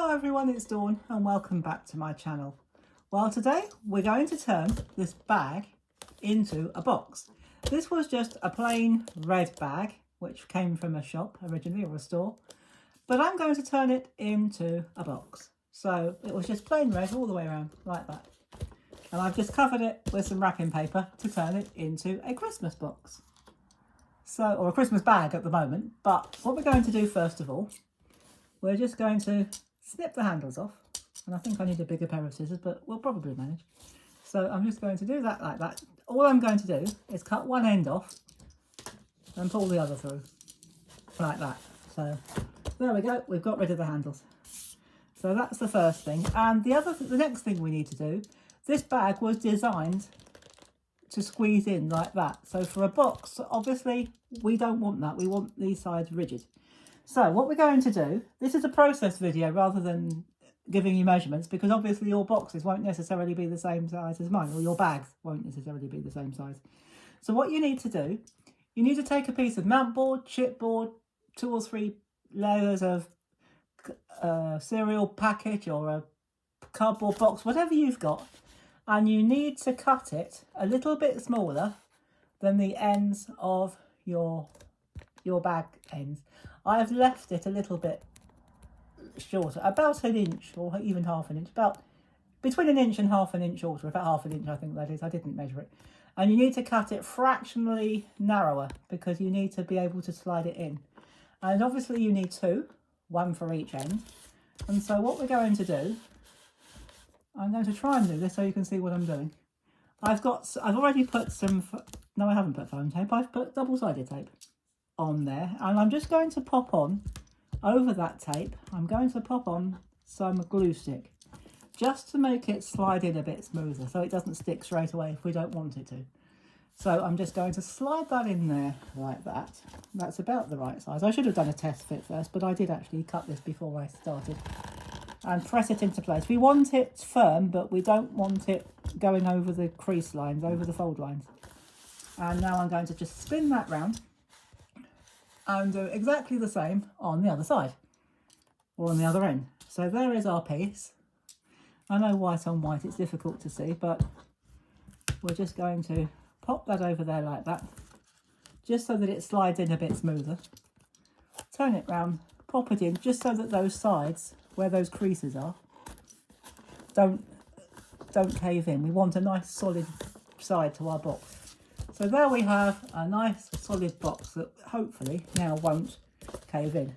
Hello everyone, it's Dawn and welcome back to my channel. Well, today we're going to turn this bag into a box. This was just a plain red bag which came from a shop originally, or a store, but I'm going to turn it into a box. So it was just plain red all the way around like that, and I've just covered it with some wrapping paper to turn it into a Christmas box. So, or a Christmas bag at the moment. But what we're going to do first of all, we're just going to snip the handles off, and I think I need a bigger pair of scissors, but we'll probably manage. So I'm just going to do that like that. All I'm going to do is cut one end off and pull the other through like that. So there we go, we've got rid of the handles. So that's the first thing. And the next thing we need to do, this bag was designed to squeeze in like that. So for a box, obviously we don't want that, we want these sides rigid. So what we're going to do, this is a process video rather than giving you measurements, because obviously your boxes won't necessarily be the same size as mine, or your bags won't necessarily be the same size. So what you need to do, you need to take a piece of mount board, chipboard, 2 or 3 layers of cereal package or a cardboard box, whatever you've got, and you need to cut it a little bit smaller than the ends of your bag ends. I've left it a little bit shorter, about an inch or even half an inch, about between an inch and half an inch shorter, about half an inch I think that is, I didn't measure it. And you need to cut it fractionally narrower because you need to be able to slide it in. And obviously you need 2, 1 for each end. And so what we're going to do, I'm going to try and do this so you can see what I'm doing. I've already put some, no I haven't put foam tape, I've put double-sided tape on there, and I'm just going to pop on over that tape, I'm going to pop on some glue stick just to make it slide in a bit smoother so it doesn't stick straight away if we don't want it to. So I'm just going to slide that in there like that. That's about the right size. I should have done a test fit first, but I did actually cut this before I started. And press it into place. We want it firm, but we don't want it going over the crease lines, over the fold lines. And now I'm going to just spin that round and do exactly the same on the other side, or on the other end. So there is our piece. I know white on white, it's difficult to see, but we're just going to pop that over there like that, just so that it slides in a bit smoother. Turn it round, pop it in, just so that those sides, where those creases are, don't cave in. We want a nice solid side to our box. So there we have a nice solid box that hopefully now won't cave in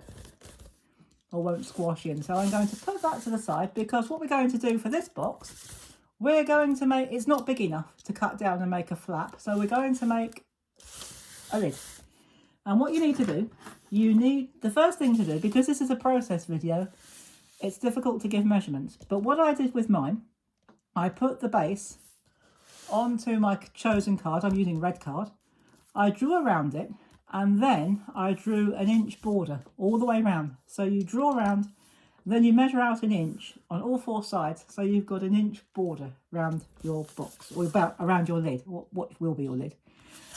or won't squash in. So I'm going to put that to the side, because what we're going to do for this box, we're going to make, it's not big enough to cut down and make a flap, so we're going to make a lid. And what you need to do, the first thing to do, because this is a process video, it's difficult to give measurements, but what I did with mine, I put the base onto my chosen card. I'm using red card. I drew around it, and then I drew an inch border all the way around. So you draw around, then you measure out an inch on all 4 sides, so you've got an inch border around your box, or about around your lid, what will be your lid.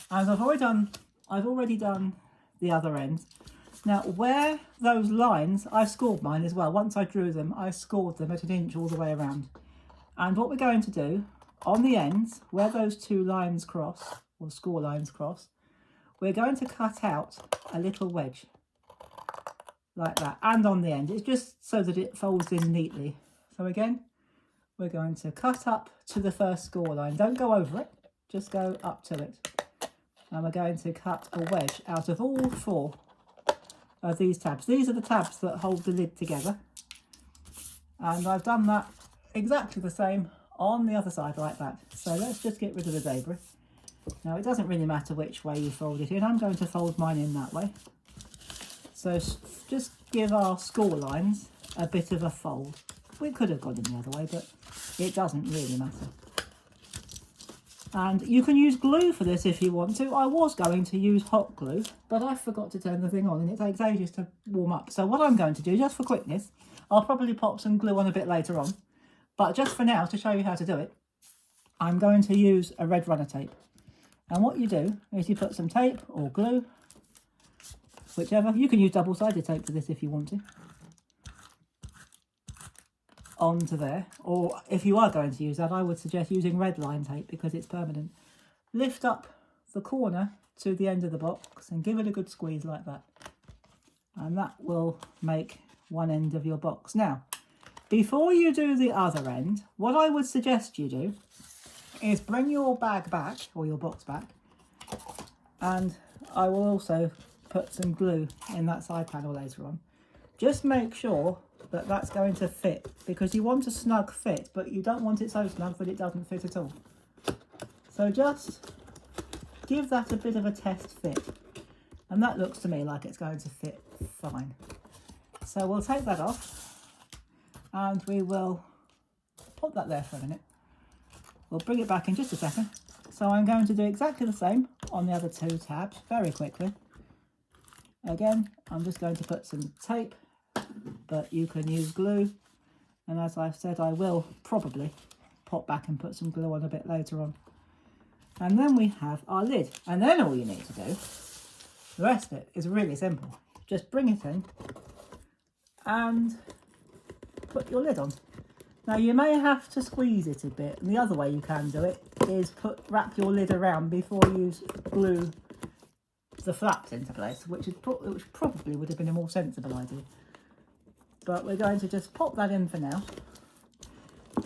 And I've already done the other end. Now where those lines, I scored mine as well. Once I drew them, I scored them at an inch all the way around. And what we're going to do, on the ends, where those 2 lines cross, or score lines cross, we're going to cut out a little wedge, like that, and on the end. It's just so that it folds in neatly. So again, we're going to cut up to the first score line. Don't go over it, just go up to it. And we're going to cut a wedge out of all 4 of these tabs. These are the tabs that hold the lid together. And I've done that exactly the same on the other side like that. So let's just get rid of the debris. Now it doesn't really matter which way you fold it in. I'm going to fold mine in that way. So just give our score lines a bit of a fold. We could have gone in the other way, but it doesn't really matter. And you can use glue for this if you want to. I was going to use hot glue, but I forgot to turn the thing on and it takes ages to warm up. So what I'm going to do, just for quickness, I'll probably pop some glue on a bit later on. But just for now, to show you how to do it, I'm going to use a red runner tape. And what you do is you put some tape or glue, whichever. You can use double-sided tape for this if you want to. onto there, or if you are going to use that, I would suggest using red line tape because it's permanent. Lift up the corner to the end of the box and give it a good squeeze like that, and that will make one end of your box. Now, before you do the other end, what I would suggest you do is bring your bag back, or your box back, and I will also put some glue in that side panel later on. Just make sure that that's going to fit, because you want a snug fit, but you don't want it so snug that it doesn't fit at all. So just give that a bit of a test fit, and that looks to me like it's going to fit fine. So we'll take that off and we will put that there for a minute. We'll bring it back in just a second. So I'm going to do exactly the same on the other two tabs very quickly. Again, I'm just going to put some tape, but you can use glue, and as I've said, I will probably pop back and put some glue on a bit later on. And then we have our lid, and then all you need to do, the rest of it is really simple. Just bring it in and put your lid on. Now you may have to squeeze it a bit, and the other way you can do it is wrap your lid around before you glue the flaps into place, which probably would have been a more sensible idea. But we're going to just pop that in for now.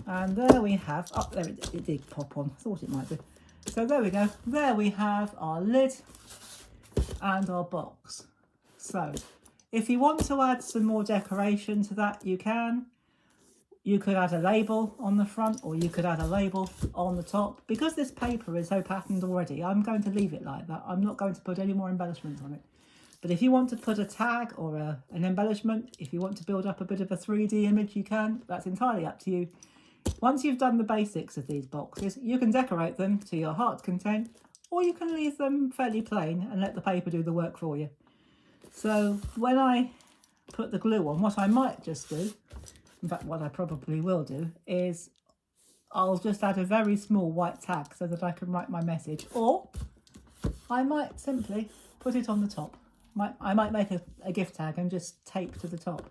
And there we have, oh there it did pop on, thought it might do. So there we go, there we have our lid and our box. So if you want to add some more decoration to that, you can. You could add a label on the front, or you could add a label on the top. Because this paper is so patterned already, I'm going to leave it like that. I'm not going to put any more embellishments on it. But if you want to put a tag or an embellishment, if you want to build up a bit of a 3D image, you can. That's entirely up to you. Once you've done the basics of these boxes, you can decorate them to your heart's content, or you can leave them fairly plain and let the paper do the work for you. So when I put the glue on, what I might just do, in fact what I probably will do, is I'll just add a very small white tag so that I can write my message, or I might simply put it on the top. I might make a gift tag and just tape to the top.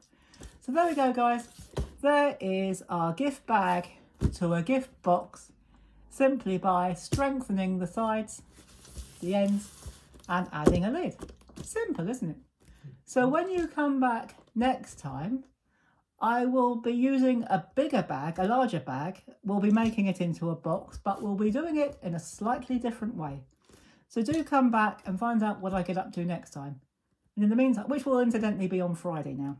So there we go, guys. There is our gift bag to a gift box, simply by strengthening the sides, the ends, and adding a lid. Simple, isn't it? So when you come back next time, I will be using a bigger bag, a larger bag. We'll be making it into a box, but we'll be doing it in a slightly different way. So do come back and find out what I get up to next time. And in the meantime, which will incidentally be on Friday now.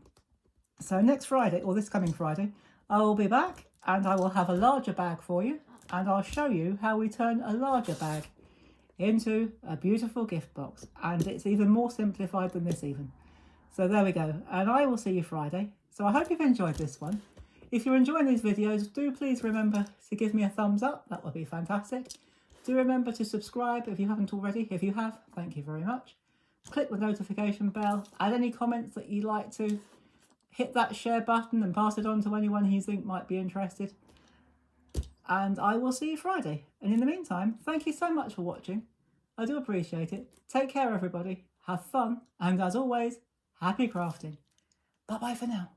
So next Friday, or this coming Friday, I will be back and I will have a larger bag for you, and I'll show you how we turn a larger bag into a beautiful gift box. And it's even more simplified than this even. So there we go, and I will see you Friday. So I hope you've enjoyed this one. If you're enjoying these videos, do please remember to give me a thumbs up. That would be fantastic. Do remember to subscribe if you haven't already. If you have, thank you very much. Click the notification bell. Add any comments that you'd like to. Hit that share button and pass it on to anyone who you think might be interested. And I will see you Friday. And in the meantime, thank you so much for watching. I do appreciate it. Take care, everybody. Have fun. And as always, happy crafting. Bye-bye for now.